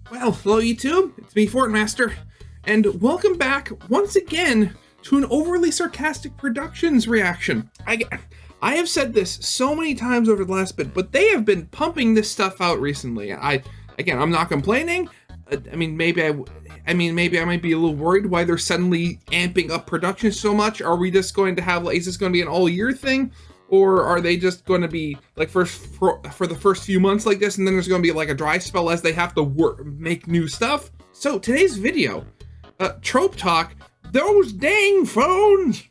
Well, hello YouTube, it's me, Fortmaster, and welcome back once again to an Overly Sarcastic Productions reaction. I have said this so many times over the last bit, but they have been pumping this stuff out recently. I'm not complaining. Maybe I might be a little worried why they're suddenly amping up production so much. Are we just going to have, is this going to be an all-year thing? Or are they just going to be like for the first few months like this, and then there's going to be like a dry spell as they have to make new stuff? So today's video, Trope Talk, those dang phones.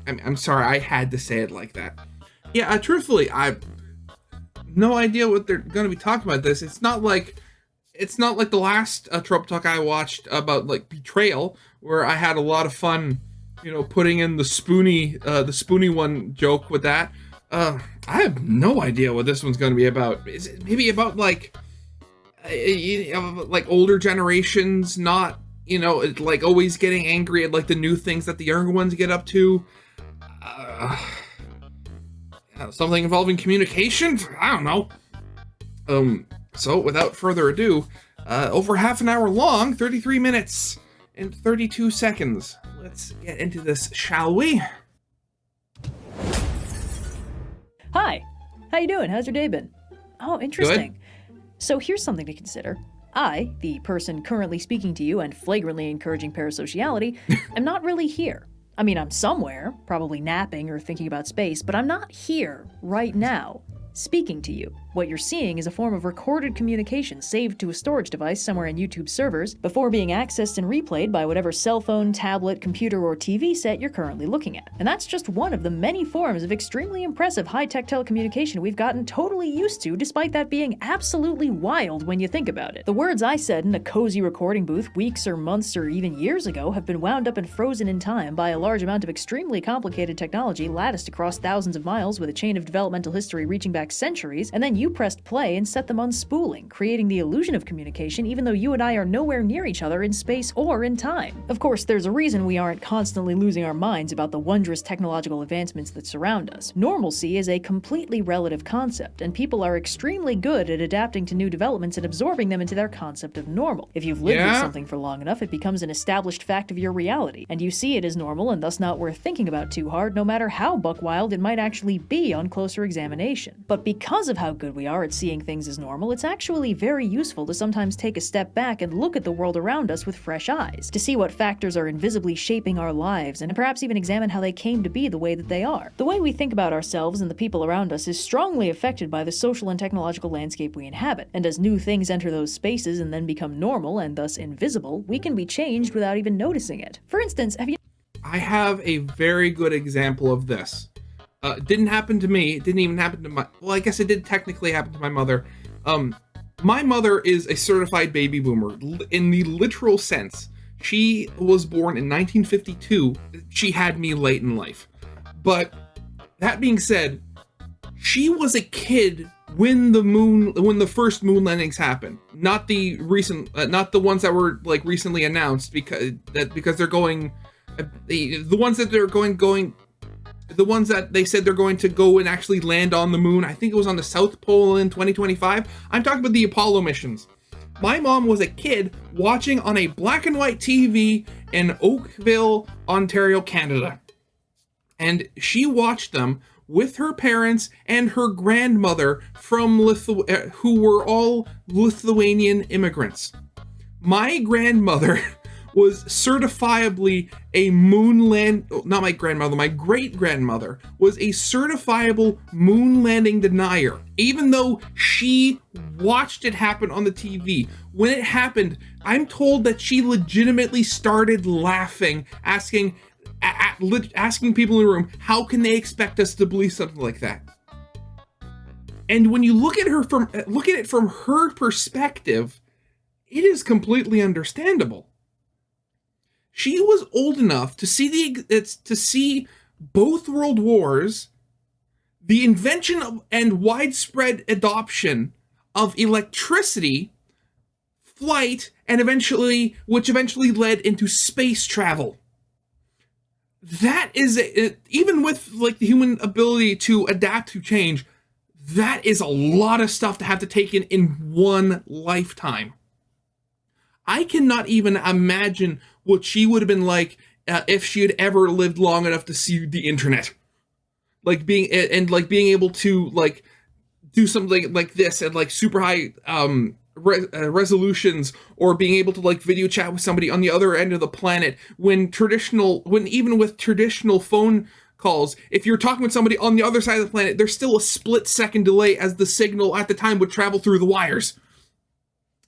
I'm sorry, I had to say it like that. Yeah, truthfully, I've no idea what they're going to be talking about this. It's not like the last Trope Talk I watched about like betrayal, where I had a lot of fun, putting in the spoony one joke with that. I have no idea what this one's going to be about. Is it maybe about like older generations not, like always getting angry at like the new things that the younger ones get up to? Something involving communication? I don't know. So without further ado, over half an hour long, 33 minutes and 32 seconds. Let's get into this, shall we? Hi, how you doing? How's your day been? Oh, interesting. Good. So here's something to consider. I, the person currently speaking to you and flagrantly encouraging parasociality, am not really here. I mean, I'm somewhere, probably napping or thinking about space, but I'm not here right now, speaking to you. What you're seeing is a form of recorded communication saved to a storage device somewhere in YouTube servers before being accessed and replayed by whatever cell phone, tablet, computer, or TV set you're currently looking at. And that's just one of the many forms of extremely impressive high-tech telecommunication we've gotten totally used to, despite that being absolutely wild when you think about it. The words I said in a cozy recording booth weeks or months or even years ago have been wound up and frozen in time by a large amount of extremely complicated technology latticed across thousands of miles with a chain of developmental history reaching back centuries, and then you pressed play and set them unspooling, creating the illusion of communication even though you and I are nowhere near each other in space or in time. Of course, there's a reason we aren't constantly losing our minds about the wondrous technological advancements that surround us. Normalcy is a completely relative concept, and people are extremely good at adapting to new developments and absorbing them into their concept of normal. If you've lived with something for long enough, it becomes an established fact of your reality, and you see it as normal and thus not worth thinking about too hard, no matter how buck-wild it might actually be on closer examination. But because of how good we are at seeing things as normal, it's actually very useful to sometimes take a step back and look at the world around us with fresh eyes, to see what factors are invisibly shaping our lives, and perhaps even examine how they came to be the way that they are. The way we think about ourselves and the people around us is strongly affected by the social and technological landscape we inhabit, and as new things enter those spaces and then become normal and thus invisible, we can be changed without even noticing it. For instance, I have a very good example of this. It didn't happen to me. It didn't even happen to I guess it did technically happen to my mother. My mother is a certified baby boomer in the literal sense. She was born in 1952. She had me late in life. But that being said, she was a kid when the first moon landings happened. Not the recent, not the ones that were like recently announced because they're going, the ones that they're going. The ones that they said they're going to go and actually land on the moon. I think it was on the South Pole in 2025. I'm talking about the Apollo missions. My mom was a kid watching on a black and white TV in Oakville, Ontario, Canada. And she watched them with her parents and her grandmother from who were all Lithuanian immigrants. My grandmother was certifiably a my great-grandmother was a certifiable moon landing denier, even though she watched it happen on the TV. When it happened, I'm told that she legitimately started laughing, asking people in the room, how can they expect us to believe something like that? And when you look at it from her perspective, it is completely understandable. She was old enough to see both world wars, the invention of and widespread adoption of electricity, flight, and which eventually led into space travel. That is even with like the human ability to adapt to change, That is a lot of stuff to have to take in one lifetime. I cannot even imagine what she would have been like if she had ever lived long enough to see the internet. Like being able to like do something like this at like super high resolutions, or being able to like video chat with somebody on the other end of the planet, when even with traditional phone calls, if you're talking with somebody on the other side of the planet, there's still a split second delay as the signal at the time would travel through the wires.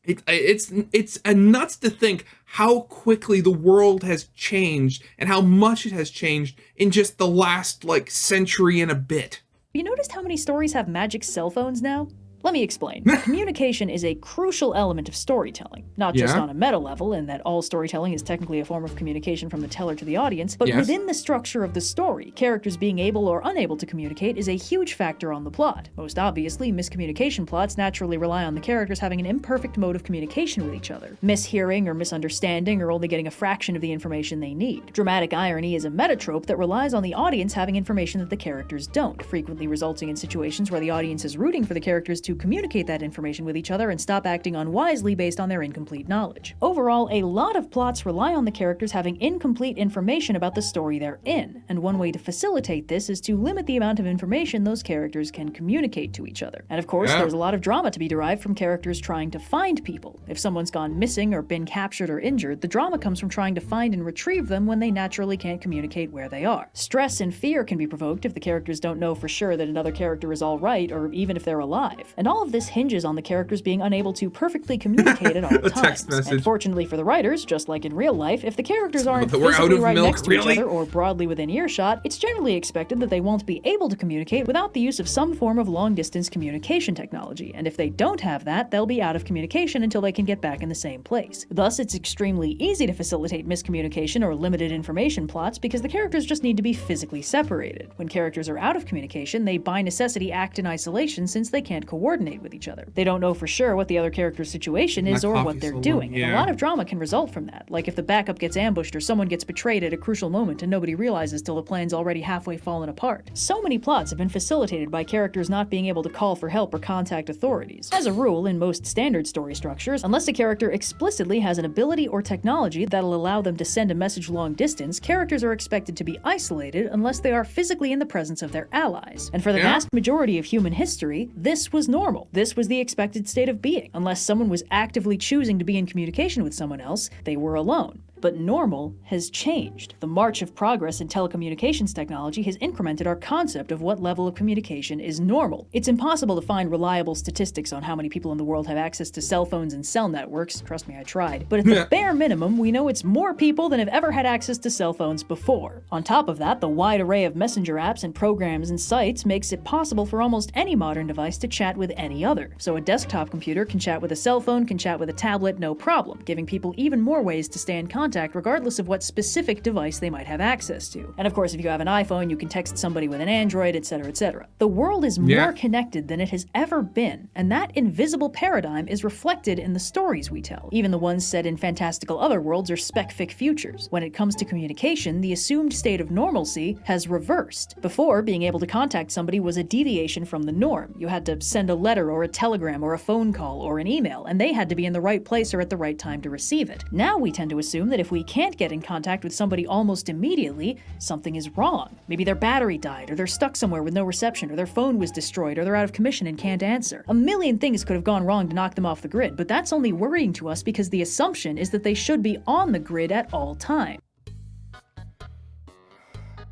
It's a nuts to think how quickly the world has changed and how much it has changed in just the last like century and a bit. You noticed how many stories have magic cell phones now? Let me explain. Communication is a crucial element of storytelling, not just on a meta level, in that all storytelling is technically a form of communication from the teller to the audience, but within the structure of the story, characters being able or unable to communicate is a huge factor on the plot. Most obviously, miscommunication plots naturally rely on the characters having an imperfect mode of communication with each other, mishearing or misunderstanding, or only getting a fraction of the information they need. Dramatic irony is a meta trope that relies on the audience having information that the characters don't, frequently resulting in situations where the audience is rooting for the characters to communicate that information with each other and stop acting unwisely based on their incomplete knowledge. Overall, a lot of plots rely on the characters having incomplete information about the story they're in, and one way to facilitate this is to limit the amount of information those characters can communicate to each other. And of course, there's a lot of drama to be derived from characters trying to find people. If someone's gone missing or been captured or injured, the drama comes from trying to find and retrieve them when they naturally can't communicate where they are. Stress and fear can be provoked if the characters don't know for sure that another character is alright, or even if they're alive. And all of this hinges on the characters being unable to perfectly communicate at all times. And fortunately for the writers, just like in real life, if the characters aren't physically right next to each other or broadly within earshot, it's generally expected that they won't be able to communicate without the use of some form of long-distance communication technology, and if they don't have that, they'll be out of communication until they can get back in the same place. Thus, it's extremely easy to facilitate miscommunication or limited information plots because the characters just need to be physically separated. When characters are out of communication, they by necessity act in isolation since they can't coordinate with each other. They don't know for sure what the other character's situation is or what they're doing, and a lot of drama can result from that, like if the backup gets ambushed or someone gets betrayed at a crucial moment and nobody realizes till the plan's already halfway fallen apart. So many plots have been facilitated by characters not being able to call for help or contact authorities. As a rule, in most standard story structures, unless a character explicitly has an ability or technology that'll allow them to send a message long distance, characters are expected to be isolated unless they are physically in the presence of their allies. And for the vast majority of human history, this was normal. This was the expected state of being. Unless someone was actively choosing to be in communication with someone else, they were alone. But normal has changed. The march of progress in telecommunications technology has incremented our concept of what level of communication is normal. It's impossible to find reliable statistics on how many people in the world have access to cell phones and cell networks. Trust me, I tried. But at the bare minimum, we know it's more people than have ever had access to cell phones before. On top of that, the wide array of messenger apps and programs and sites makes it possible for almost any modern device to chat with any other. So a desktop computer can chat with a cell phone, can chat with a tablet, no problem, giving people even more ways to stay in contact regardless of what specific device they might have access to. And of course, if you have an iPhone, you can text somebody with an Android, etc., etc. The world is more connected than it has ever been, and that invisible paradigm is reflected in the stories we tell. Even the ones set in fantastical otherworlds or spec-fic futures. When it comes to communication, the assumed state of normalcy has reversed. Before, being able to contact somebody was a deviation from the norm. You had to send a letter or a telegram or a phone call or an email, and they had to be in the right place or at the right time to receive it. Now we tend to assume that if we can't get in contact with somebody almost immediately, something is wrong. Maybe their battery died, or they're stuck somewhere with no reception, or their phone was destroyed, or they're out of commission and can't answer. A million things could have gone wrong to knock them off the grid, but that's only worrying to us because the assumption is that they should be on the grid at all times.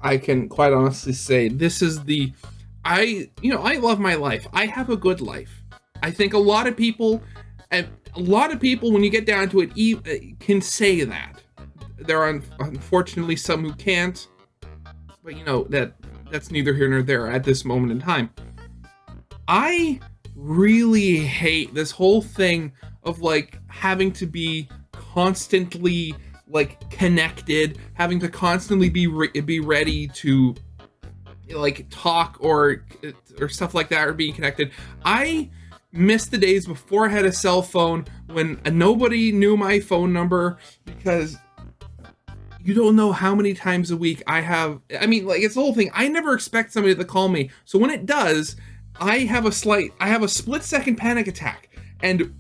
I can quite honestly say this is I love my life. I have a good life. I think a lot of people, when you get down to it, can say that. There are unfortunately some who can't, but that's neither here nor there at this moment in time. I really hate this whole thing of like having to be constantly like connected, having to constantly be ready to like talk or stuff like that, or being connected. I miss the days before I had a cell phone when nobody knew my phone number, because you don't know how many times a week it's the whole thing. I never expect somebody to call me. So when it does, I have a split-second panic attack, and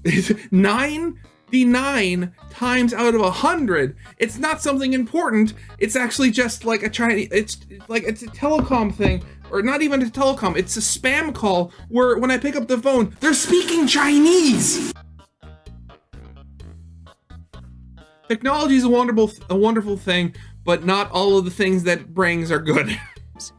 99 times out of 100, it's not something important. It's actually just like a Chinese. It's a telecom thing, or not even a telecom. It's a spam call where when I pick up the phone, they're speaking Chinese. Technology is a wonderful thing, but not all of the things that it brings are good.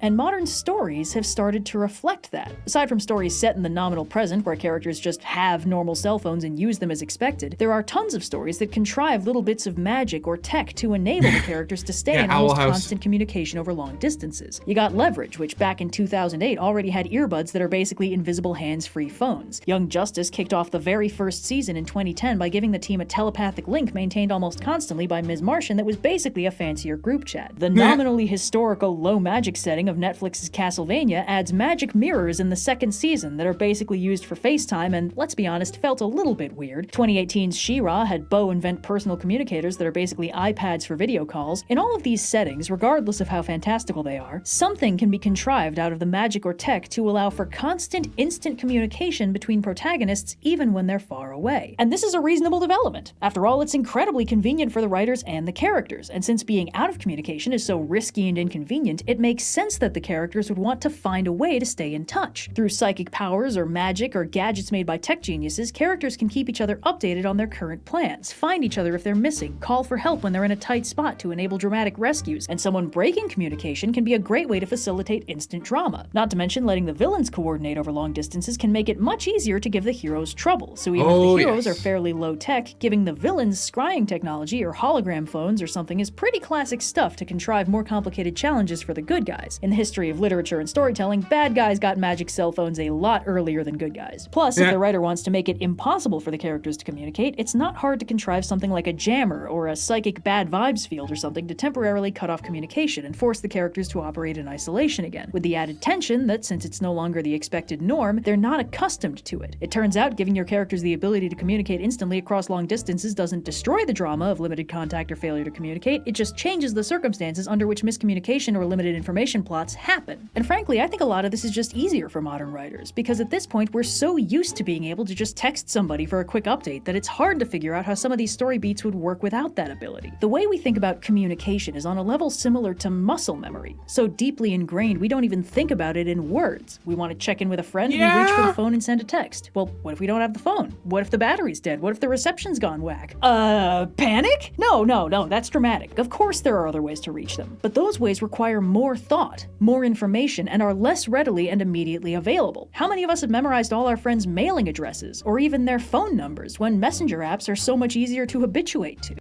And modern stories have started to reflect that. Aside from stories set in the nominal present, where characters just have normal cell phones and use them as expected, there are tons of stories that contrive little bits of magic or tech to enable the characters to stay in almost constant communication over long distances. You got Leverage, which back in 2008 already had earbuds that are basically invisible hands-free phones. Young Justice kicked off the very first season in 2010 by giving the team a telepathic link maintained almost constantly by Ms. Martian that was basically a fancier group chat. The nominally historical low magic setting of Netflix's Castlevania adds magic mirrors in the second season that are basically used for FaceTime and, let's be honest, felt a little bit weird. 2018's She-Ra had Bo invent personal communicators that are basically iPads for video calls. In all of these settings, regardless of how fantastical they are, something can be contrived out of the magic or tech to allow for constant, instant communication between protagonists even when they're far away. And this is a reasonable development. After all, it's incredibly convenient for the writers and the characters, and since being out of communication is so risky and inconvenient, it makes sense that the characters would want to find a way to stay in touch. Through psychic powers or magic or gadgets made by tech geniuses, characters can keep each other updated on their current plans, find each other if they're missing, call for help when they're in a tight spot to enable dramatic rescues, and someone breaking communication can be a great way to facilitate instant drama. Not to mention, letting the villains coordinate over long distances can make it much easier to give the heroes trouble, so even if the heroes are fairly low tech, giving the villains scrying technology or hologram phones or something is pretty classic stuff to contrive more complicated challenges for the good guys. In the history of literature and storytelling, bad guys got magic cell phones a lot earlier than good guys. Plus, if the writer wants to make it impossible for the characters to communicate, it's not hard to contrive something like a jammer or a psychic bad vibes field or something to temporarily cut off communication and force the characters to operate in isolation again, with the added tension that, since it's no longer the expected norm, they're not accustomed to it. It turns out giving your characters the ability to communicate instantly across long distances doesn't destroy the drama of limited contact or failure to communicate, it just changes the circumstances under which miscommunication or limited information plots happen. And frankly, I think a lot of this is just easier for modern writers, because at this point we're so used to being able to just text somebody for a quick update that it's hard to figure out how some of these story beats would work without that ability. The way we think about communication is on a level similar to muscle memory, so deeply ingrained we don't even think about it in words. We want to check in with a friend, we reach for the phone and send a text. Well, what if we don't have the phone? What if the battery's dead? What if the reception's gone whack? Panic? No, that's dramatic. Of course there are other ways to reach them, but those ways require more thought, more information, and are less readily and immediately available. How many of us have memorized all our friends' mailing addresses, or even their phone numbers, when messenger apps are so much easier to habituate to?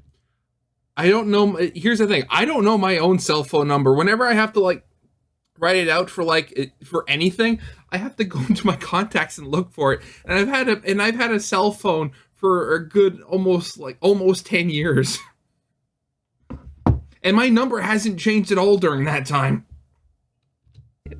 I don't know. Here's the thing. I don't know my own cell phone number. Whenever I have to write it out for anything, I have to go into my contacts and look for it. And I've had a cell phone for a good almost 10 years. And my number hasn't changed at all during that time.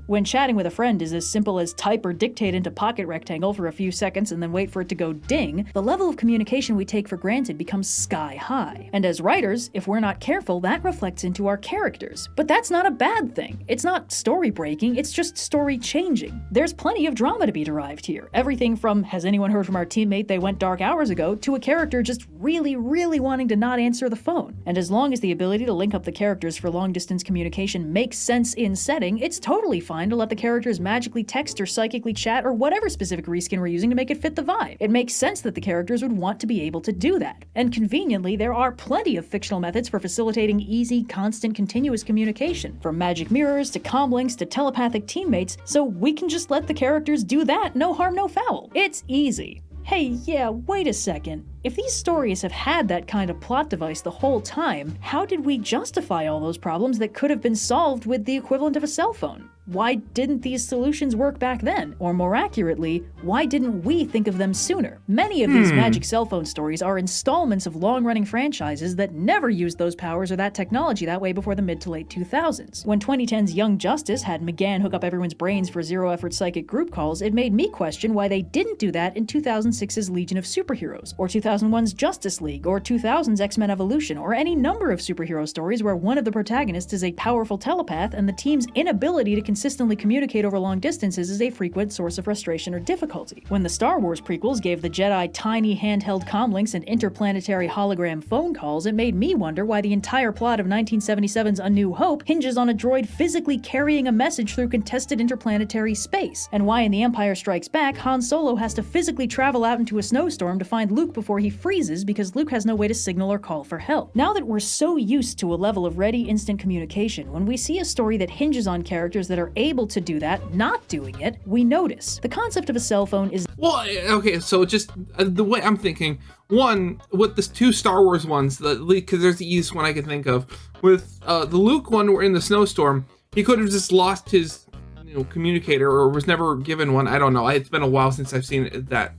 When chatting with a friend is as simple as type or dictate into Pocket Rectangle for a few seconds and then wait for it to go ding, the level of communication we take for granted becomes sky high. And as writers, if we're not careful, that reflects into our characters. But that's not a bad thing. It's not story breaking, it's just story changing. There's plenty of drama to be derived here. Everything from, has anyone heard from our teammate they went dark hours ago, to a character just really wanting to not answer the phone. And as long as the ability to link up the characters for long distance communication makes sense in setting, it's totally fine to let the characters magically text or psychically chat or whatever specific reskin we're using to make it fit the vibe. It makes sense that the characters would want to be able to do that. And conveniently, there are plenty of fictional methods for facilitating easy, constant, continuous communication, from magic mirrors to comlinks to telepathic teammates, so we can just let the characters do that, no harm, no foul. It's easy. Hey, yeah, wait a second. If these stories have had that kind of plot device the whole time, how did we justify all those problems that could have been solved with the equivalent of a cell phone? Why didn't these solutions work back then? Or more accurately, why didn't we think of them sooner? Many of these magic cell phone stories are installments of long-running franchises that never used those powers or that technology that way before the mid to late 2000s. When 2010's Young Justice had McGann hook up everyone's brains for zero-effort psychic group calls, it made me question why they didn't do that in 2006's Legion of Superheroes, or 2001's Justice League, or 2000's X-Men Evolution, or any number of superhero stories where one of the protagonists is a powerful telepath and the team's inability to consistently communicate over long distances is a frequent source of frustration or difficulty. When the Star Wars prequels gave the Jedi tiny handheld comlinks and interplanetary hologram phone calls, it made me wonder why the entire plot of 1977's A New Hope hinges on a droid physically carrying a message through contested interplanetary space, and why in The Empire Strikes Back, Han Solo has to physically travel out into a snowstorm to find Luke before he freezes because Luke has no way to signal or call for help. Now that we're so used to a level of ready instant communication, when we see a story that hinges on characters that are able to do that, not doing it, we notice. The concept of a cell phone is... Well, okay, so just the way I'm thinking, one, with the two Star Wars ones, because there's the easiest one I can think of, with the Luke one where in the snowstorm, he could have just lost his communicator or was never given one. I don't know. It's been a while since I've seen that.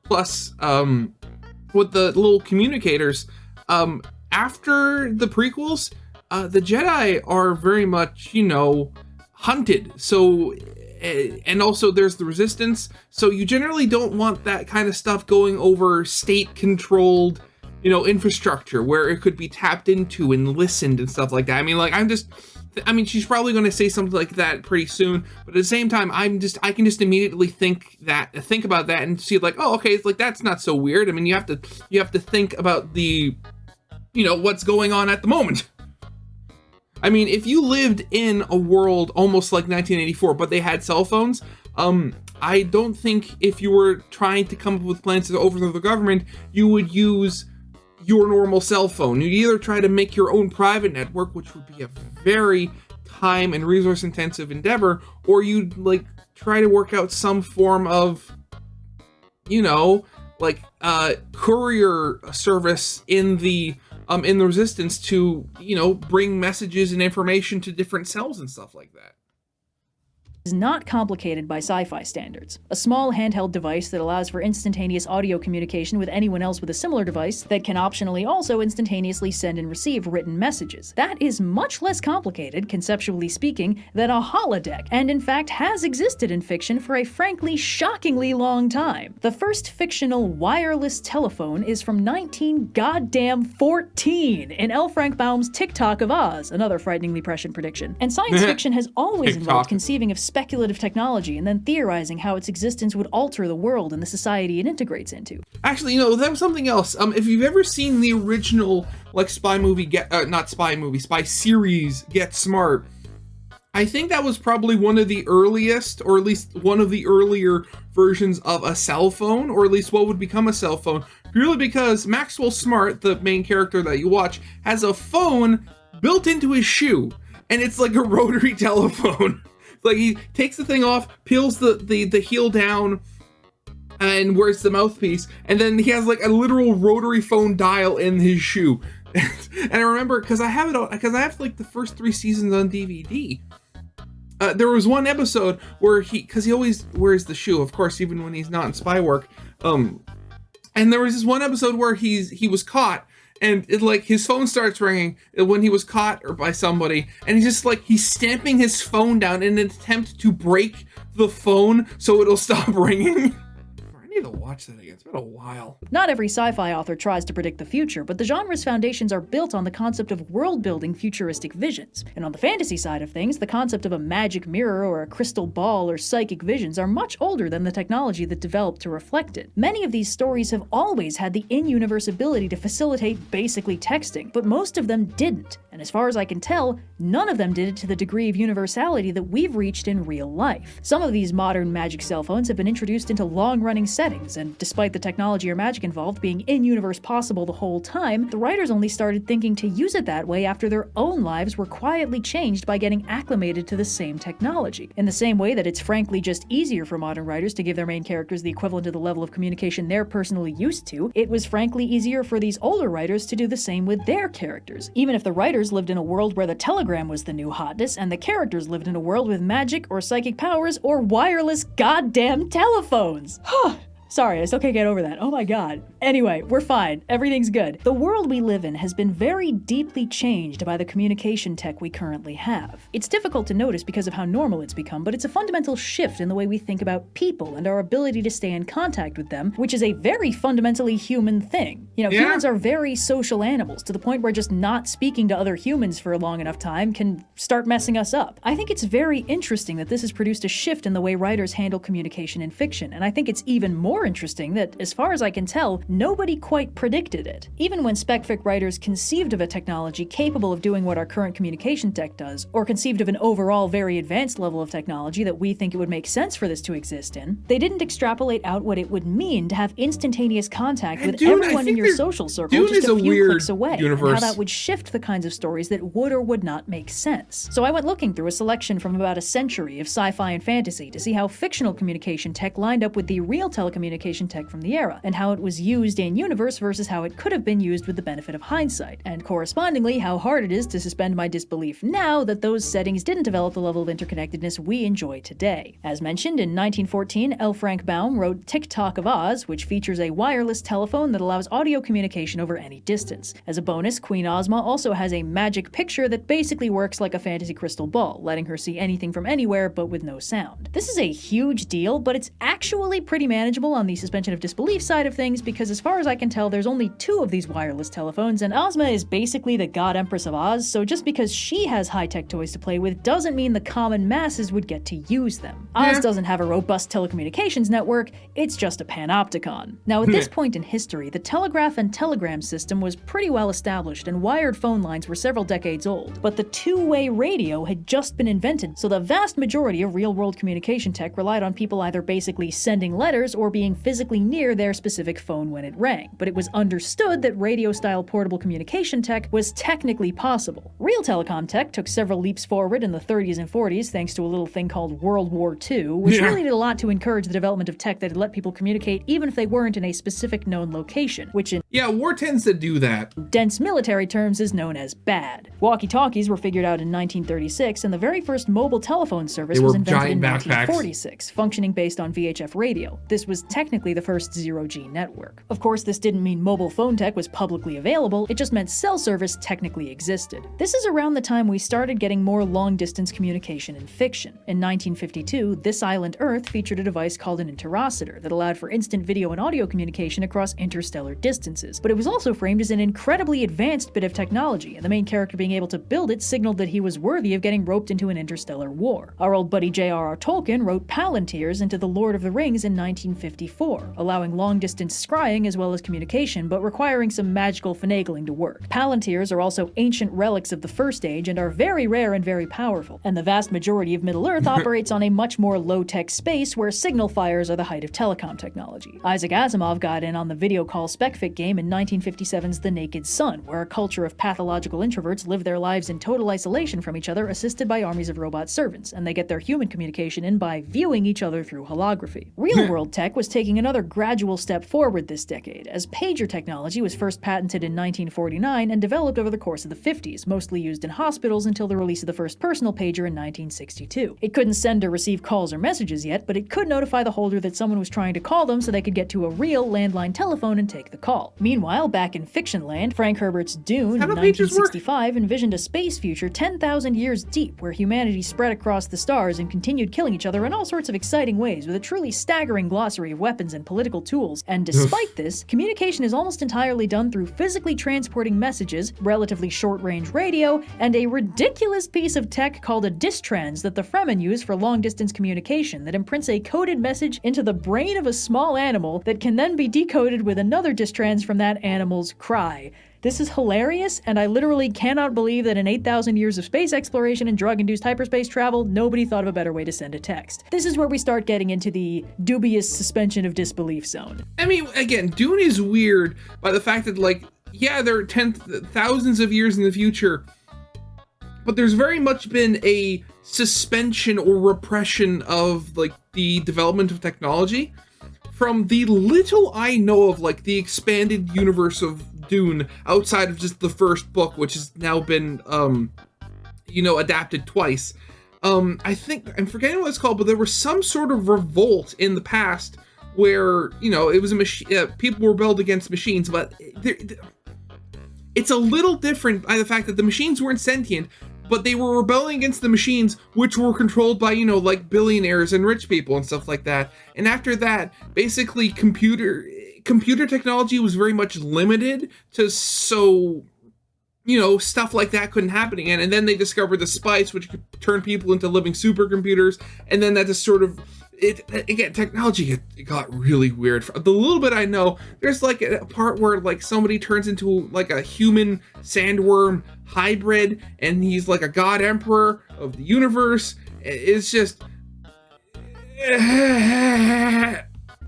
Plus, with the little communicators, after the prequels, the Jedi are very much, hunted. So, and also there's the Resistance. So you generally don't want that kind of stuff going over state-controlled, infrastructure where it could be tapped into and listened and stuff like that. I mean, she's probably going to say something like that pretty soon, but at the same time, I can just immediately think about that and see like, oh, okay, it's like, that's not so weird. I mean, you have to think about the, what's going on at the moment. I mean, if you lived in a world almost like 1984, but they had cell phones, I don't think if you were trying to come up with plans to overthrow the government, you would use your normal cell phone. You'd either try to make your own private network, which would be a very time and resource intensive endeavor, or you'd try to work out some form of, courier service in the Resistance to, bring messages and information to different cells and stuff like that. Is not complicated by sci-fi standards. A small handheld device that allows for instantaneous audio communication with anyone else with a similar device that can optionally also instantaneously send and receive written messages. That is much less complicated, conceptually speaking, than a holodeck, and in fact has existed in fiction for a frankly shockingly long time. The first fictional wireless telephone is from 1914 in L. Frank Baum's Tick-Tock of Oz, another frighteningly prescient prediction. And science fiction has always involved conceiving of speculative technology and then theorizing how its existence would alter the world and the society it integrates into. Actually, that was something else. If you've ever seen the original spy series Get Smart, I think that was probably one of the earliest, or at least one of the earlier versions of a cell phone, or at least what would become a cell phone, purely because Maxwell Smart, the main character that you watch, has a phone built into his shoe, and it's like a rotary telephone. Like, he takes the thing off, peels the heel down, and wears the mouthpiece, and then he has a literal rotary phone dial in his shoe. And I remember, because I have the first 3 seasons on DVD. There was one episode where because he always wears the shoe, of course, even when he's not in spy work. And there was this one episode where he was caught. And his phone starts ringing when he was caught or by somebody, and he's stamping his phone down in an attempt to break the phone so it'll stop ringing. I need to watch that again. It's been a while. Not every sci-fi author tries to predict the future, but the genre's foundations are built on the concept of world-building futuristic visions. And on the fantasy side of things, the concept of a magic mirror or a crystal ball or psychic visions are much older than the technology that developed to reflect it. Many of these stories have always had the in-universe ability to facilitate basically texting, but most of them didn't. And as far as I can tell, none of them did it to the degree of universality that we've reached in real life. Some of these modern magic cell phones have been introduced into long-running settings, and despite the technology or magic involved being in-universe possible the whole time, the writers only started thinking to use it that way after their own lives were quietly changed by getting acclimated to the same technology. In the same way that it's frankly just easier for modern writers to give their main characters the equivalent of the level of communication they're personally used to, it was frankly easier for these older writers to do the same with their characters, even if the writers lived in a world where the telegram was the new hotness and the characters lived in a world with magic or psychic powers or wireless goddamn telephones. Sorry, I still can't get over that. Oh my god. Anyway, we're fine. Everything's good. The world we live in has been very deeply changed by the communication tech we currently have. It's difficult to notice because of how normal it's become, but it's a fundamental shift in the way we think about people and our ability to stay in contact with them, which is a very fundamentally human thing. Humans are very social animals, to the point where just not speaking to other humans for a long enough time can start messing us up. I think it's very interesting that this has produced a shift in the way writers handle communication in fiction, and I think it's even more interesting that, as far as I can tell, nobody quite predicted it. Even when spec-fic writers conceived of a technology capable of doing what our current communication tech does, or conceived of an overall very advanced level of technology that we think it would make sense for this to exist in, they didn't extrapolate out what it would mean to have instantaneous contact with everyone in your social circle just a few clicks away, and how that would shift the kinds of stories that would or would not make sense. So I went looking through a selection from about a century of sci-fi and fantasy to see how fictional communication tech lined up with the real telecommunication tech from the era, and how it was used in universe versus how it could have been used with the benefit of hindsight, and correspondingly how hard it is to suspend my disbelief now that those settings didn't develop the level of interconnectedness we enjoy today. As mentioned, in 1914, L. Frank Baum wrote Tick-Tock of Oz, which features a wireless telephone that allows audio communication over any distance. As a bonus, Queen Ozma also has a magic picture that basically works like a fantasy crystal ball, letting her see anything from anywhere but with no sound. This is a huge deal, but it's actually pretty manageable on the suspension of disbelief side of things, because as far as I can tell, there's only 2 of these wireless telephones, and Ozma is basically the God Empress of Oz, so just because she has high-tech toys to play with doesn't mean the common masses would get to use them. Oz doesn't have a robust telecommunications network, it's just a panopticon. Now, at this point in history, the telegraph and telegram system was pretty well established, and wired phone lines were several decades old, but the two-way radio had just been invented, so the vast majority of real-world communication tech relied on people either basically sending letters or being physically near their specific phone when it rang, but it was understood that radio-style portable communication tech was technically possible. Real telecom tech took several leaps forward in the 30s and 40s thanks to a little thing called World War II, which really did a lot to encourage the development of tech that had let people communicate even if they weren't in a specific known location, which in war tends to do that. Dense military terms is known as bad. Walkie-talkies were figured out in 1936, and the very first mobile telephone service was invented in 1946, functioning based on VHF radio. This was technically the first zero-G network. Of course, this didn't mean mobile phone tech was publicly available, it just meant cell service technically existed. This is around the time we started getting more long-distance communication in fiction. In 1952, This Island Earth featured a device called an interocitor that allowed for instant video and audio communication across interstellar distances, but it was also framed as an incredibly advanced bit of technology, and the main character being able to build it signaled that he was worthy of getting roped into an interstellar war. Our old buddy J.R.R. Tolkien wrote Palantirs into The Lord of the Rings in 1954, allowing long-distance scrying as well as communication, but requiring some magical finagling to work. Palantirs are also ancient relics of the First Age and are very rare and very powerful, and the vast majority of Middle-earth operates on a much more low-tech space where signal fires are the height of telecom technology. Isaac Asimov got in on the video call spec-fic game in 1957's The Naked Sun, where a culture of pathological introverts live their lives in total isolation from each other, assisted by armies of robot servants, and they get their human communication in by viewing each other through holography. Real-world tech was taking another gradual step forward this decade, as pager technology was first patented in 1949 and developed over the course of the 50s, mostly used in hospitals until the release of the first personal pager in 1962. It couldn't send or receive calls or messages yet, but it could notify the holder that someone was trying to call them so they could get to a real landline telephone and take the call. Meanwhile, back in fiction land, Frank Herbert's Dune in 1965 envisioned a space future 10,000 years deep where humanity spread across the stars and continued killing each other in all sorts of exciting ways with a truly staggering glossary of weapons and political tools, and despite this, communication is almost entirely done through physically transporting messages, relatively short-range radio, and a ridiculous piece of tech called a distrans that the Fremen use for long-distance communication that imprints a coded message into the brain of a small animal that can then be decoded with another distrans from that animal's cry. This is hilarious, and I literally cannot believe that in 8,000 years of space exploration and drug-induced hyperspace travel, nobody thought of a better way to send a text. This is where we start getting into the dubious suspension of disbelief zone. I mean, again, Dune is weird by the fact that, like, yeah, there are thousands of years in the future, but there's very much been a suspension or repression of, like, the development of technology. From the little I know of, like, the expanded universe of Dune, outside of just the first book, which has now been, adapted twice. I think, I'm forgetting what it's called, but there was some sort of revolt in the past where, you know, it was a machine. People rebelled against machines, but it's a little different by the fact that the machines weren't sentient, but they were rebelling against the machines, which were controlled by, you know, like billionaires and rich people and stuff like that. And after that, basically computer technology was very much limited to, so, you know, stuff like that couldn't happen again. And then they discovered the spice, which could turn people into living supercomputers. And then that just sort of, technology got really weird. The little bit I know, there's like a part where like somebody turns into like a human sandworm hybrid, and he's like a god emperor of the universe. It's just...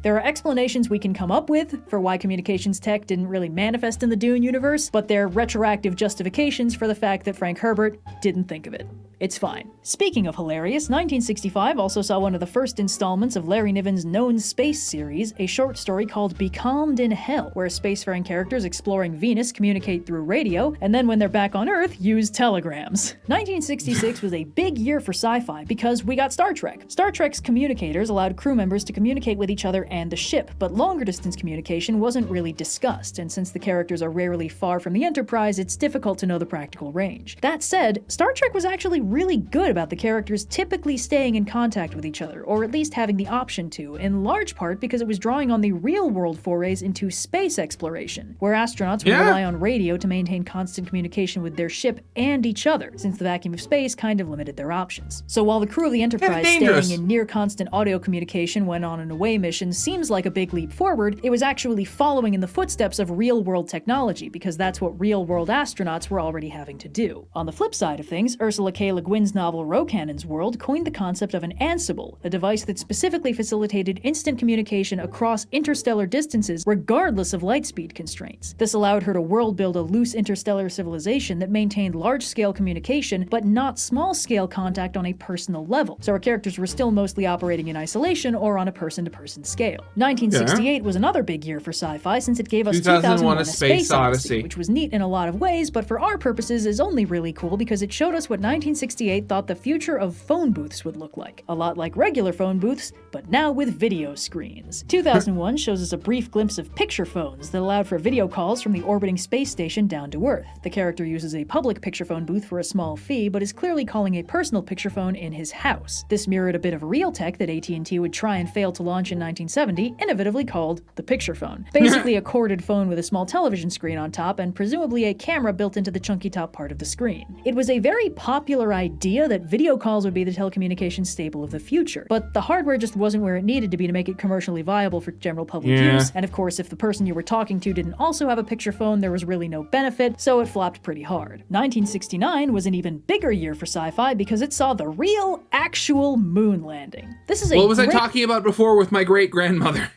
There are explanations we can come up with for why communications tech didn't really manifest in the Dune universe, but they're retroactive justifications for the fact that Frank Herbert didn't think of it. It's fine. Speaking of hilarious, 1965 also saw one of the first installments of Larry Niven's known space series, a short story called Becalmed in Hell, where spacefaring characters exploring Venus communicate through radio, and then when they're back on Earth, use telegrams. 1966 was a big year for sci-fi because we got Star Trek. Star Trek's communicators allowed crew members to communicate with each other and the ship, but longer distance communication wasn't really discussed, and since the characters are rarely far from the Enterprise, it's difficult to know the practical range. That said, Star Trek was actually really good about the characters typically staying in contact with each other, or at least having the option to, in large part because it was drawing on the real-world forays into space exploration, where astronauts would rely on radio to maintain constant communication with their ship and each other, since the vacuum of space kind of limited their options. So while the crew of the Enterprise staying in near-constant audio communication when on an away mission seems like a big leap forward, it was actually following in the footsteps of real-world technology, because that's what real-world astronauts were already having to do. On the flip side of things, Ursula K. Le Guin's novel Rocannon's World coined the concept of an Ansible, a device that specifically facilitated instant communication across interstellar distances regardless of light speed constraints. This allowed her to world-build a loose interstellar civilization that maintained large-scale communication, but not small-scale contact on a personal level, so her characters were still mostly operating in isolation or on a person-to-person scale. 1968 was another big year for sci-fi since it gave us 2001: A Space Odyssey, which was neat in a lot of ways, but for our purposes is only really cool because it showed us what 1968 thought the future of phone booths would look like. A lot like regular phone booths, but now with video screens. 2001 shows us a brief glimpse of picture phones that allowed for video calls from the orbiting space station down to Earth. The character uses a public picture phone booth for a small fee, but is clearly calling a personal picture phone in his house. This mirrored a bit of real tech that AT&T would try and fail to launch in 1970, innovatively called the picture phone. Basically a corded phone with a small television screen on top and presumably a camera built into the chunky top part of the screen. It was a very popular idea that video calls would be the telecommunications staple of the future, but the hardware just wasn't where it needed to be to make it commercially viable for general public use, and of course if the person you were talking to didn't also have a picture phone, there was really no benefit, so it flopped pretty hard. 1969 was an even bigger year for sci-fi because it saw the real, actual moon landing. This is What was I talking about before with my great-grandmother?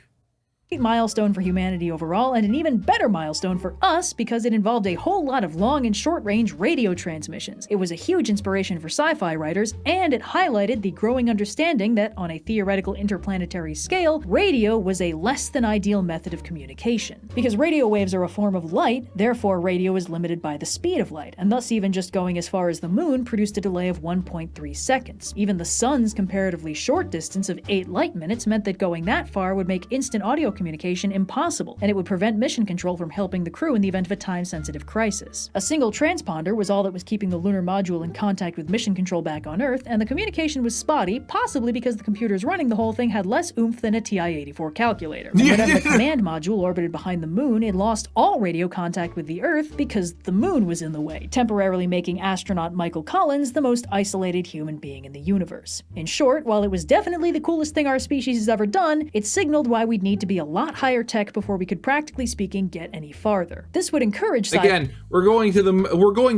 Milestone for humanity overall, and an even better milestone for us because it involved a whole lot of long and short-range radio transmissions. It was a huge inspiration for sci-fi writers, and it highlighted the growing understanding that, on a theoretical interplanetary scale, radio was a less-than-ideal method of communication. Because radio waves are a form of light, therefore radio is limited by the speed of light, and thus even just going as far as the moon produced a delay of 1.3 seconds. Even the sun's comparatively short distance of 8 light minutes meant that going that far would make instant audio communication impossible, and it would prevent mission control from helping the crew in the event of a time-sensitive crisis. A single transponder was all that was keeping the lunar module in contact with mission control back on Earth, and the communication was spotty, possibly because the computers running the whole thing had less oomph than a TI-84 calculator. And whenever the command module orbited behind the moon, it lost all radio contact with the Earth because the moon was in the way, temporarily making astronaut Michael Collins the most isolated human being in the universe. In short, while it was definitely the coolest thing our species has ever done, it signaled why we'd need to be a lot higher tech before we could, practically speaking, get any farther. This would encourage Again, we're going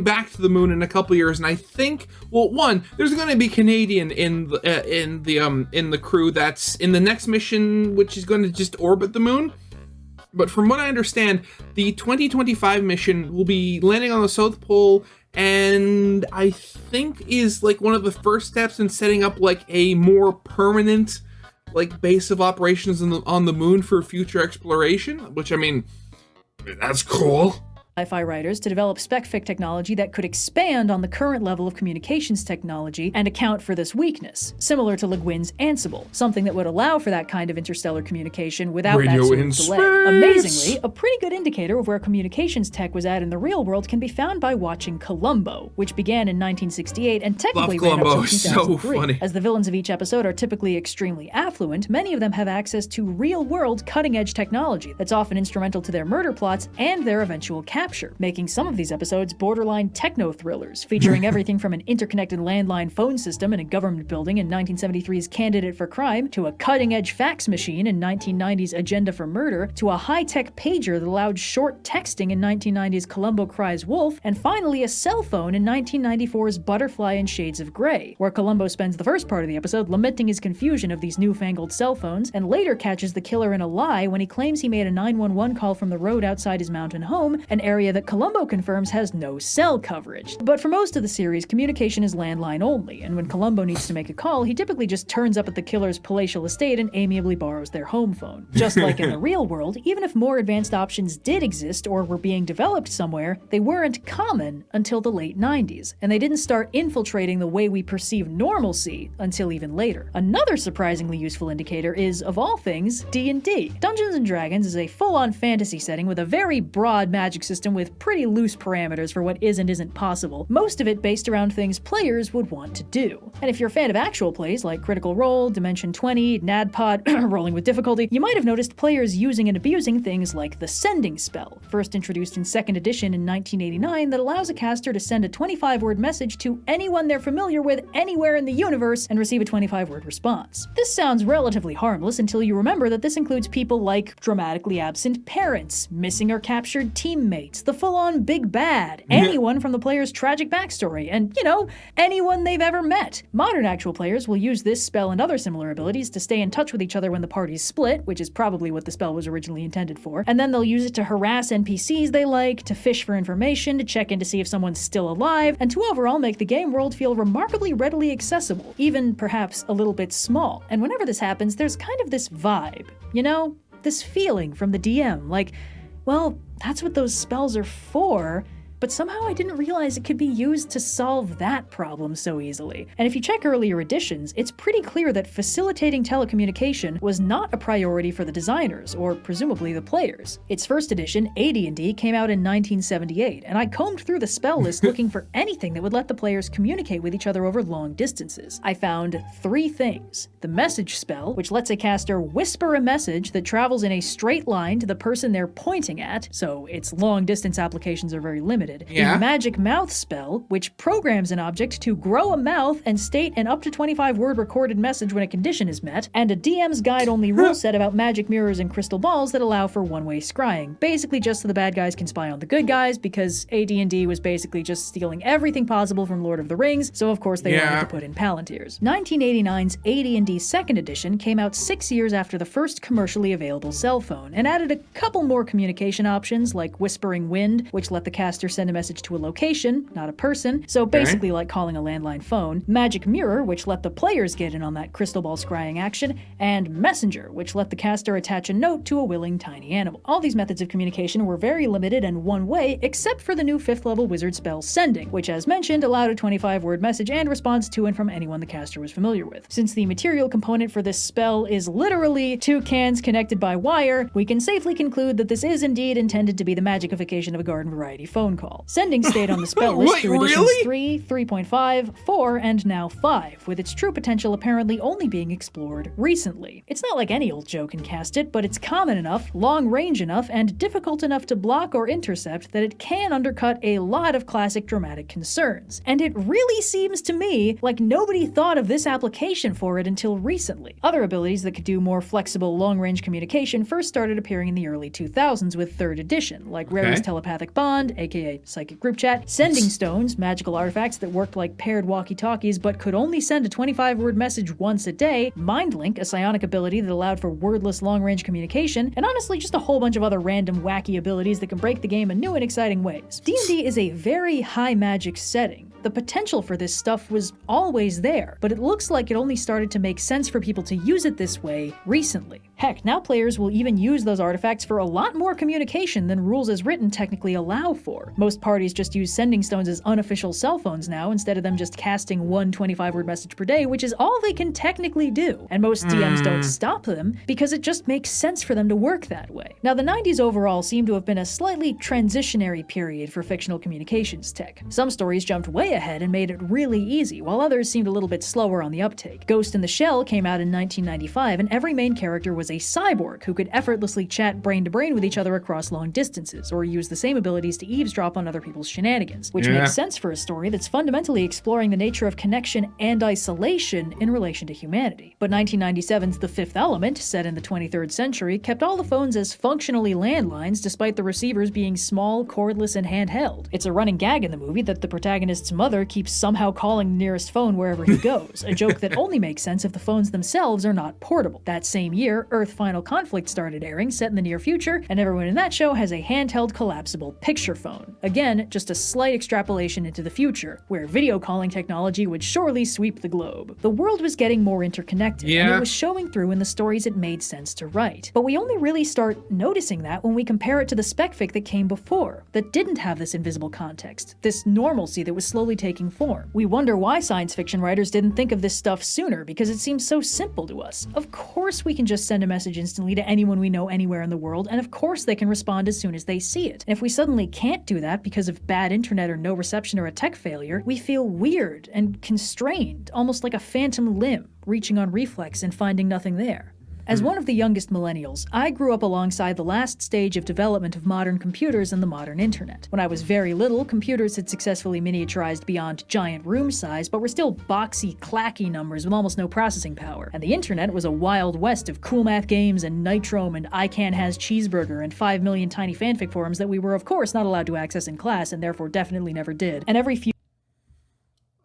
back to the moon in a couple years, and I think, well, one, there's going to be Canadian in the crew that's in the next mission, which is going to just orbit the moon. But from what I understand, the 2025 mission will be landing on the South Pole, and I think is like one of the first steps in setting up like a more permanent like base of operations on the moon for future exploration, which, I mean, that's cool. sci-fi writers to develop spec-fic technology that could expand on the current level of communications technology and account for this weakness, similar to Le Guin's Ansible, something that would allow for that kind of interstellar communication without that sort of delay. Amazingly, a pretty good indicator of where communications tech was at in the real world can be found by watching Columbo, which began in 1968 and technically ran up to 2003. So funny. As the villains of each episode are typically extremely affluent, many of them have access to real-world cutting-edge technology that's often instrumental to their murder plots and their eventual capture, making some of these episodes borderline techno-thrillers, featuring everything from an interconnected landline phone system in a government building in 1973's Candidate for Crime, to a cutting-edge fax machine in 1990's Agenda for Murder, to a high-tech pager that allowed short texting in 1990's Columbo Cries Wolf, and finally a cell phone in 1994's Butterfly and Shades of Grey, where Columbo spends the first part of the episode lamenting his confusion of these newfangled cell phones, and later catches the killer in a lie when he claims he made a 911 call from the road outside his mountain home, an area that Columbo confirms has no cell coverage. But for most of the series, communication is landline only, and when Columbo needs to make a call, he typically just turns up at the killer's palatial estate and amiably borrows their home phone. Just like in the real world, even if more advanced options did exist or were being developed somewhere, they weren't common until the late 90s, and they didn't start infiltrating the way we perceive normalcy until even later. Another surprisingly useful indicator is, of all things, D&D. Dungeons & Dragons is a full-on fantasy setting with a very broad magic system with pretty loose parameters for what is and isn't possible, most of it based around things players would want to do. And if you're a fan of actual plays like Critical Role, Dimension 20, NADPOD, Rolling with Difficulty, you might have noticed players using and abusing things like the Sending spell, first introduced in 2nd edition in 1989, that allows a caster to send a 25-word message to anyone they're familiar with anywhere in the universe and receive a 25-word response. This sounds relatively harmless until you remember that this includes people like dramatically absent parents, missing or captured teammates, the full-on big bad, anyone from the player's tragic backstory, and, anyone they've ever met. Modern actual players will use this spell and other similar abilities to stay in touch with each other when the party's split, which is probably what the spell was originally intended for, and then they'll use it to harass NPCs they like, to fish for information, to check in to see if someone's still alive, and to overall make the game world feel remarkably readily accessible, even perhaps a little bit small. And whenever this happens, there's kind of this vibe, this feeling from the DM, like, well, that's what those spells are for, but somehow I didn't realize it could be used to solve that problem so easily. And if you check earlier editions, it's pretty clear that facilitating telecommunication was not a priority for the designers, or presumably the players. Its first edition, AD&D, came out in 1978, and I combed through the spell list looking for anything that would let the players communicate with each other over long distances. I found 3 things. The message spell, which lets a caster whisper a message that travels in a straight line to the person they're pointing at, so its long-distance applications are very limited. Yeah. The magic mouth spell, which programs an object to grow a mouth and state an up to 25-word recorded message when a condition is met, and a DM's guide-only rule set about magic mirrors and crystal balls that allow for one-way scrying, basically just so the bad guys can spy on the good guys, because AD&D was basically just stealing everything possible from Lord of the Rings, so of course they wanted to put in Palantirs. 1989's AD&D 2nd edition came out 6 years after the first commercially available cell phone, and added a couple more communication options, like Whispering Wind, which let the caster send a message to a location, not a person, so basically like calling a landline phone, Magic Mirror, which let the players get in on that crystal ball scrying action, and Messenger, which let the caster attach a note to a willing tiny animal. All these methods of communication were very limited and one-way, except for the new 5th level wizard spell Sending, which as mentioned allowed a 25-word message and response to and from anyone the caster was familiar with. Since the material component for this spell is literally 2 cans connected by wire, we can safely conclude that this is indeed intended to be the magicification of a garden variety phone call. Sending stayed on the spell list through editions 3, 3.5, 4, and now 5, with its true potential apparently only being explored recently. It's not like any old Joe can cast it, but it's common enough, long range enough, and difficult enough to block or intercept that it can undercut a lot of classic dramatic concerns. And it really seems to me like nobody thought of this application for it until recently. Other abilities that could do more flexible long-range communication first started appearing in the early 2000s with 3rd edition, like Rary's Telepathic Bond, aka Psychic Group Chat, Sending Stones, magical artifacts that worked like paired walkie-talkies but could only send a 25-word message once a day, Mindlink, a psionic ability that allowed for wordless long-range communication, and honestly just a whole bunch of other random wacky abilities that can break the game in new and exciting ways. D&D is a very high magic setting. The potential for this stuff was always there, but it looks like it only started to make sense for people to use it this way recently. Heck, now players will even use those artifacts for a lot more communication than rules as written technically allow for. Most parties just use sending stones as unofficial cell phones now, instead of them just casting one 25-word message per day, which is all they can technically do. And most DMs don't stop them, because it just makes sense for them to work that way. Now, the 90s overall seem to have been a slightly transitionary period for fictional communications tech. Some stories jumped way ahead and made it really easy, while others seemed a little bit slower on the uptake. Ghost in the Shell came out in 1995, and every main character was a cyborg who could effortlessly chat brain to brain with each other across long distances, or use the same abilities to eavesdrop on other people's shenanigans, which makes sense for a story that's fundamentally exploring the nature of connection and isolation in relation to humanity. But 1997's The Fifth Element, set in the 23rd century, kept all the phones as functionally landlines despite the receivers being small, cordless, and handheld. It's a running gag in the movie that the protagonist's mother keeps somehow calling the nearest phone wherever he goes, a joke that only makes sense if the phones themselves are not portable. That same year, Earth Final Conflict started airing, set in the near future, and everyone in that show has a handheld collapsible picture phone. Again, just a slight extrapolation into the future, where video calling technology would surely sweep the globe. The world was getting more interconnected, and it was showing through in the stories it made sense to write. But we only really start noticing that when we compare it to the spec fic that came before, that didn't have this invisible context, this normalcy that was slowly taking form. We wonder why science fiction writers didn't think of this stuff sooner, because it seems so simple to us. Of course we can just send a message instantly to anyone we know anywhere in the world, and of course they can respond as soon as they see it. And if we suddenly can't do that because of bad internet or no reception or a tech failure, we feel weird and constrained, almost like a phantom limb, reaching on reflex and finding nothing there. As one of the youngest millennials, I grew up alongside the last stage of development of modern computers and the modern internet. When I was very little, computers had successfully miniaturized beyond giant room size, but were still boxy, clacky numbers with almost no processing power. And the internet was a wild west of cool math games and Nitrome and ICANN has Cheeseburger and 5 million tiny fanfic forums that we were of course not allowed to access in class and therefore definitely never did. And every few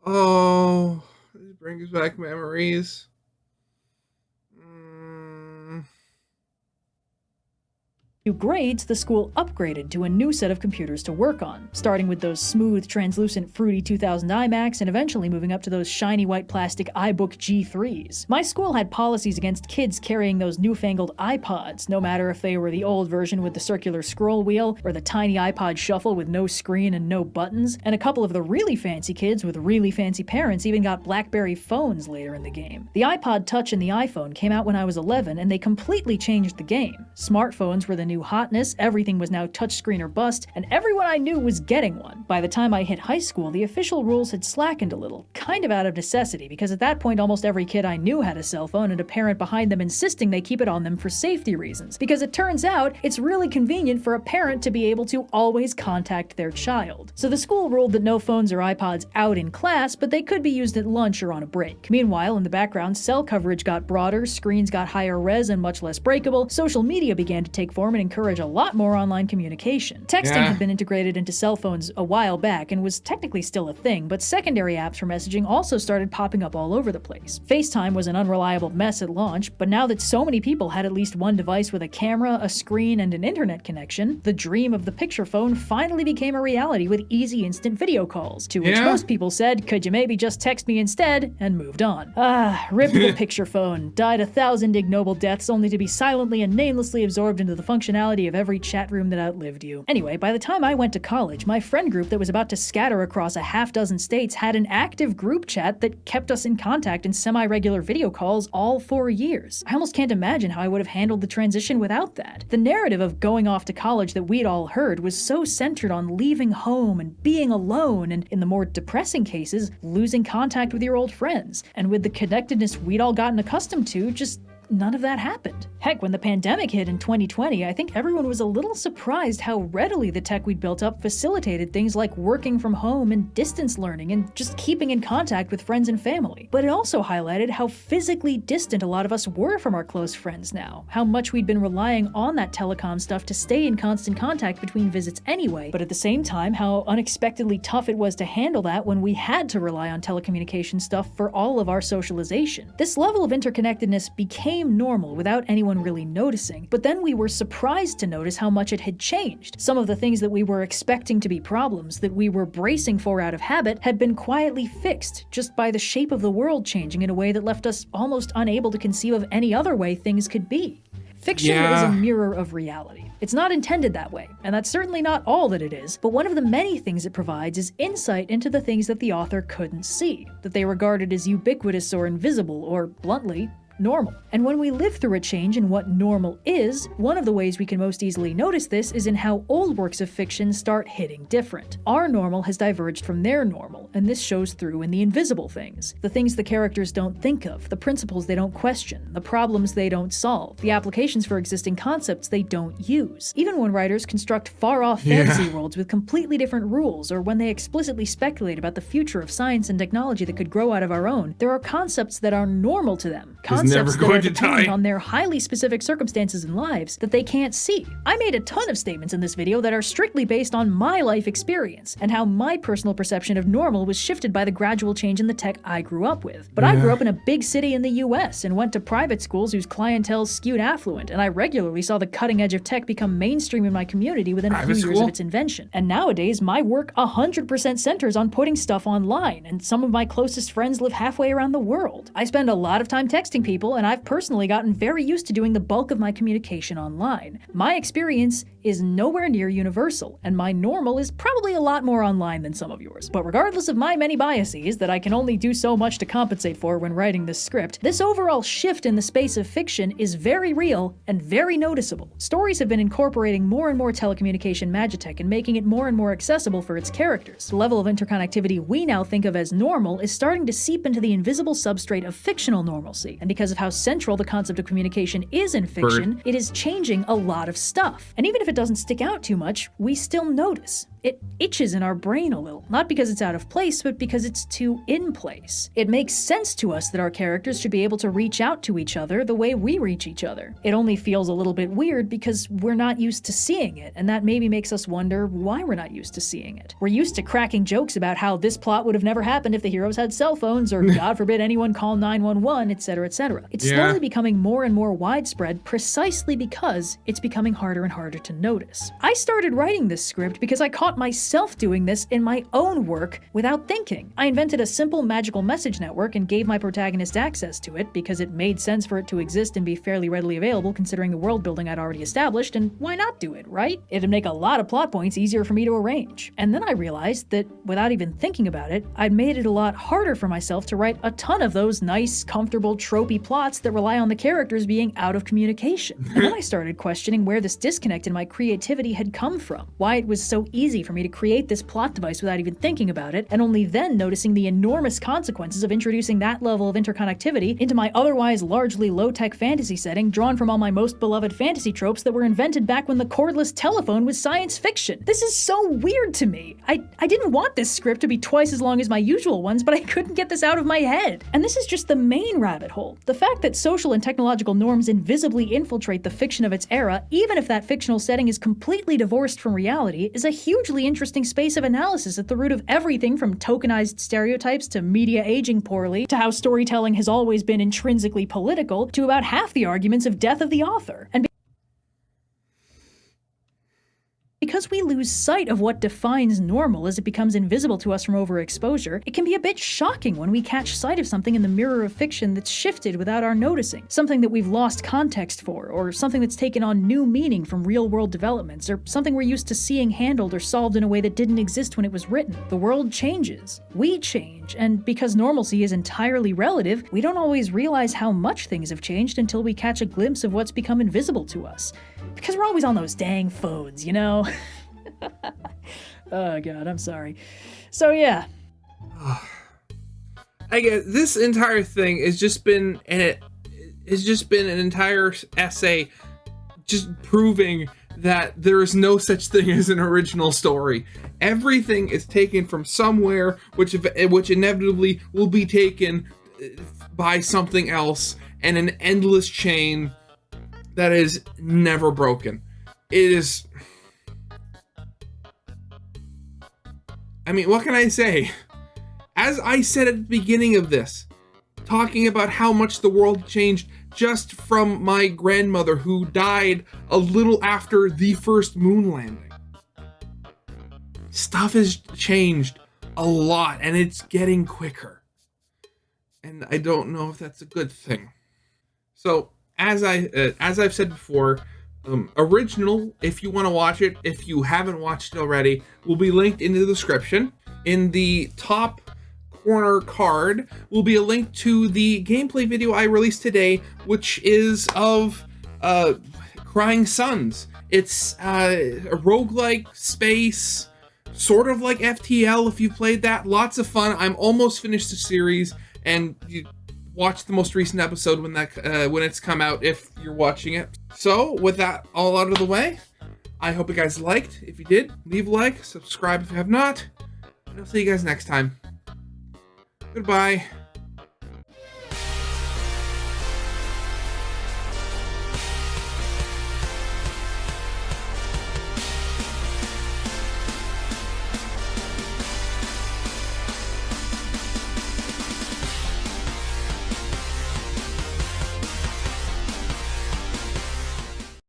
this brings back memories. grades, the school upgraded to a new set of computers to work on, starting with those smooth, translucent, fruity 2000 iMacs and eventually moving up to those shiny white plastic iBook G3s. My school had policies against kids carrying those newfangled iPods, no matter if they were the old version with the circular scroll wheel or the tiny iPod Shuffle with no screen and no buttons, and a couple of the really fancy kids with really fancy parents even got BlackBerry phones later in the game. The iPod Touch and the iPhone came out when I was 11 and they completely changed the game. Smartphones were the new hotness, everything was now touchscreen or bust, and everyone I knew was getting one. By the time I hit high school, the official rules had slackened a little, kind of out of necessity, because at that point almost every kid I knew had a cell phone and a parent behind them insisting they keep it on them for safety reasons, because it turns out it's really convenient for a parent to be able to always contact their child. So the school ruled that no phones or iPods out in class, but they could be used at lunch or on a break. Meanwhile, in the background, cell coverage got broader, screens got higher res and much less breakable, social media began to take form and encourage a lot more online communication. Texting had been integrated into cell phones a while back and was technically still a thing, but secondary apps for messaging also started popping up all over the place. FaceTime was an unreliable mess at launch, but now that so many people had at least one device with a camera, a screen, and an internet connection, the dream of the picture phone finally became a reality with easy instant video calls, to which most people said, "Could you maybe just text me instead?" and moved on. Rip the picture phone. Died 1,000 ignoble deaths only to be silently and namelessly absorbed into the functionality of every chat room that outlived you. Anyway, by the time I went to college, my friend group that was about to scatter across a half-dozen states had an active group chat that kept us in contact in semi-regular video calls all 4 years. I almost can't imagine how I would have handled the transition without that. The narrative of going off to college that we'd all heard was so centered on leaving home and being alone, and in the more depressing cases, losing contact with your old friends. And with the connectedness we'd all gotten accustomed to, just none of that happened. Heck, when the pandemic hit in 2020, I think everyone was a little surprised how readily the tech we'd built up facilitated things like working from home and distance learning and just keeping in contact with friends and family. But it also highlighted how physically distant a lot of us were from our close friends now, how much we'd been relying on that telecom stuff to stay in constant contact between visits anyway, but at the same time, how unexpectedly tough it was to handle that when we had to rely on telecommunication stuff for all of our socialization. This level of interconnectedness became normal without anyone really noticing, but then we were surprised to notice how much it had changed. Some of the things that we were expecting to be problems, that we were bracing for out of habit, had been quietly fixed just by the shape of the world changing in a way that left us almost unable to conceive of any other way things could be. Fiction is a mirror of reality. It's not intended that way, and that's certainly not all that it is, but one of the many things it provides is insight into the things that the author couldn't see, that they regarded as ubiquitous or invisible, or, bluntly, normal. And when we live through a change in what normal is, one of the ways we can most easily notice this is in how old works of fiction start hitting different. Our normal has diverged from their normal, and this shows through in the invisible things. The things the characters don't think of, the principles they don't question, the problems they don't solve, the applications for existing concepts they don't use. Even when writers construct far-off fantasy worlds with completely different rules, or when they explicitly speculate about the future of science and technology that could grow out of our own, there are concepts that are normal to them. Concepts that are dependent on their highly specific circumstances and lives that they can't see. I made a ton of statements in this video that are strictly based on my life experience, and how my personal perception of normal was shifted by the gradual change in the tech I grew up with. But I grew up in a big city in the US and went to private schools whose clientele skewed affluent, and I regularly saw the cutting edge of tech become mainstream in my community within a few years of its invention. And nowadays, my work 100% centers on putting stuff online, and some of my closest friends live halfway around the world. I spend a lot of time texting people, and I've personally gotten very used to doing the bulk of my communication online. My experience is nowhere near universal, and my normal is probably a lot more online than some of yours. But regardless of my many biases that I can only do so much to compensate for when writing this script, this overall shift in the space of fiction is very real and very noticeable. Stories have been incorporating more and more telecommunication magitech and making it more and more accessible for its characters. The level of interconnectivity we now think of as normal is starting to seep into the invisible substrate of fictional normalcy, and because of how central the concept of communication is in fiction, it is changing a lot of stuff. And even if it doesn't stick out too much, we still notice. It itches in our brain a little, not because it's out of place, but because it's too in place. It makes sense to us that our characters should be able to reach out to each other the way we reach each other. It only feels a little bit weird because we're not used to seeing it, and that maybe makes us wonder why we're not used to seeing it. We're used to cracking jokes about how this plot would have never happened if the heroes had cell phones, or God forbid anyone call 911, etc., etc. It's slowly becoming more and more widespread precisely because it's becoming harder and harder to notice. I started writing this script because I caught myself doing this in my own work without thinking. I invented a simple magical message network and gave my protagonist access to it because it made sense for it to exist and be fairly readily available considering the world building I'd already established, and why not do it, right? It'd make a lot of plot points easier for me to arrange. And then I realized that without even thinking about it, I'd made it a lot harder for myself to write a ton of those nice, comfortable, tropey plots that rely on the characters being out of communication. And then I started questioning where this disconnect in my creativity had come from, why it was so easy for me to create this plot device without even thinking about it, and only then noticing the enormous consequences of introducing that level of interconnectivity into my otherwise largely low-tech fantasy setting drawn from all my most beloved fantasy tropes that were invented back when the cordless telephone was science fiction. This is so weird to me. I didn't want this script to be twice as long as my usual ones, but I couldn't get this out of my head. And this is just the main rabbit hole. The fact that social and technological norms invisibly infiltrate the fiction of its era, even if that fictional setting is completely divorced from reality, is a hugely interesting space of analysis at the root of everything from tokenized stereotypes to media aging poorly, to how storytelling has always been intrinsically political, to about half the arguments of death of the author. And because we lose sight of what defines normal as it becomes invisible to us from overexposure, it can be a bit shocking when we catch sight of something in the mirror of fiction that's shifted without our noticing, something that we've lost context for, or something that's taken on new meaning from real-world developments, or something we're used to seeing handled or solved in a way that didn't exist when it was written. The world changes. We change, and because normalcy is entirely relative, we don't always realize how much things have changed until we catch a glimpse of what's become invisible to us. Because we're always on those dang phones, you know? Oh god, I'm sorry. So yeah. I guess this entire thing has just been, an entire essay just proving that there is no such thing as an original story. Everything is taken from somewhere, which inevitably will be taken by something else, and an endless chain that is never broken. It is... I mean, what can I say? As I said at the beginning of this, talking about how much the world changed just from my grandmother who died a little after the first moon landing. Stuff has changed a lot, and it's getting quicker. And I don't know if that's a good thing. So, as I've said before, original, if you want to watch it, if you haven't watched it already, will be linked in the description. In the top corner card will be a link to the gameplay video I released today, which is of Crying Suns. It's a roguelike space, sort of like FTL if you've played that. Lots of fun. I'm almost finished the series, and you watch the most recent episode when it's come out if you're watching it. So with that all out of the way, I hope you guys liked. If you did, leave a like, subscribe if you have not, and I'll see you guys next time. Goodbye.